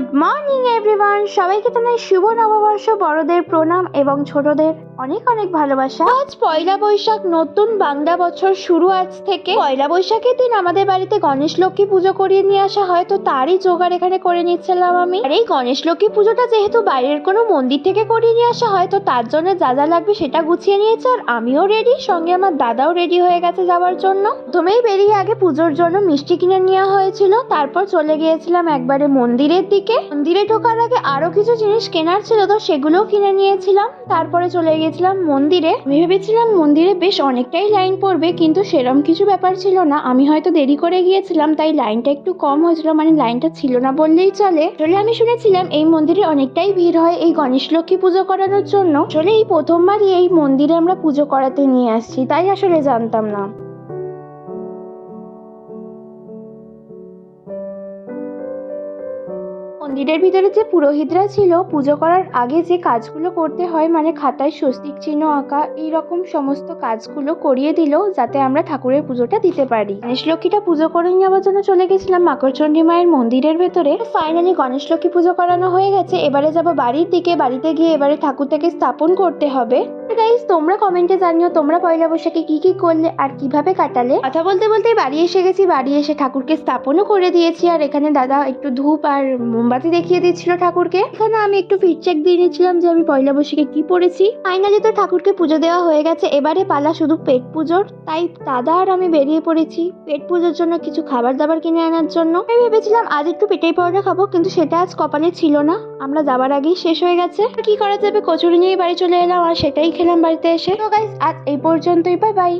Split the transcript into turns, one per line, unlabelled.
Good morning everyone, সবাইকে জানাই শুভ নববর্ষ। বড়দের প্রণাম এবং ছোটদের অনেক অনেক ভালোবাসা। আজ পয়লা বৈশাখ, নতুন বাংলা বছর শুরু আজ থেকে। পয়লা বৈশাখের দিন আমাদের বাড়িতে গণেশ লক্ষ্মী পুজো করিয়ে নিয়ে আসা হয়, তো তারই জোগাড় এখানে করে নিচ্ছিলাম আমি। আর এই গণেশ লক্ষ্মী পুজোটা যেহেতু বাইরের কোনো মন্দির থেকে করিয়ে নিয়ে আসা হয়, তো তার জন্য যা যা লাগবে সেটা গুছিয়ে নিয়েছে। আর আমিও রেডি, সঙ্গে আমার দাদাও রেডি হয়ে গেছে যাওয়ার জন্য। প্রথমেই বেরিয়ে আগে পুজোর জন্য মিষ্টি কিনে নেওয়া হয়েছিল, তারপর চলে গিয়েছিলাম একবারে মন্দিরের দিকে। মন্দিরে ঢোকার আগে আরো কিছু জিনিস কেনার ছিল, তো সেগুলোও কিনে নিয়েছিলাম। তারপরে চলে গিয়েছিলাম মন্দিরে। আমি ভেবেছিলাম মন্দিরে বেশ অনেকটাই লাইন পড়বে, কিন্তু সেরকম কিছু ব্যাপার ছিল না। আমি হয়তো দেরি করে গিয়েছিলাম, তাই লাইনটা একটু কম হয়েছিল, মানে লাইনটা ছিল না বললেই চলে। আসলে আমি শুনেছিলাম এই মন্দিরে অনেকটাই ভিড় হয় এই গণেশ লক্ষ্মী পুজো করানোর জন্য। আসলে এই প্রথমবারই এই মন্দিরে আমরা পুজো করাতে নিয়ে আসছি, তাই আসলে জানতাম না। মন্দিরের ভিতরে যে পুরোহিতরা ছিল, পুজো করার আগে যে কাজগুলো করতে হয়, মানে খাতায় স্বস্তিক চিহ্ন আঁকা, এই রকম সমস্ত কাজগুলো করিয়ে দিল, যাতে আমরা ঠাকুরের পুজোটা দিতে পারি। গণেশ লক্ষ্মীটা পুজো করে নেওয়ার জন্য চলে গেছিলাম মাকড়চণ্ডী মায়ের মন্দিরের ভেতরে। ফাইনালি গণেশ লক্ষ্মী পুজো করানো হয়ে গেছে, এবারে যাবো বাড়ির দিকে। বাড়িতে গিয়ে এবারে ঠাকুরটাকে স্থাপন করতে হবে। গাইস, তোমরা কমেন্টে জানিও তোমরা পয়লা বৈশাখে কি কি করলে আর কিভাবে কাটালে। কথা বলতে বলতে বাড়ি এসে গেছি। বাড়ি এসে ঠাকুরকে স্থাপনও করে দিয়েছি, আর এখানে দাদা একটু ধূপ আর মোমবাতি দেখিয়ে দিচ্ছিল ঠাকুরকে। এখানে আমি একটু ফিডব্যাক দিয়ে নিচ্ছিলাম যে আমি পয়লা বৈশাখে কি পড়েছি। ফাইনালি তো ঠাকুরকে পুজো দেওয়া হয়ে গেছে, এবারে পালা শুধু পেট পুজোর। তাই দাদা আর আমি বেরিয়ে পড়েছি পেট পুজোর জন্য কিছু খাবার দাবার কিনে আনার জন্য। আমি ভেবেছিলাম আজ একটু পেটাই পাউডার খাবো, কিন্তু সেটা আজ কপালে ছিল না, আমরা যাবার আগেই শেষ হয়ে গেছে। কি করা যাবে, কচুরি নিয়ে বাড়ি চলে এলাম আর সেটাই খেলাম বাড়িতে এসে। তো গাইস, আজ এই পর্যন্তই। Bye bye.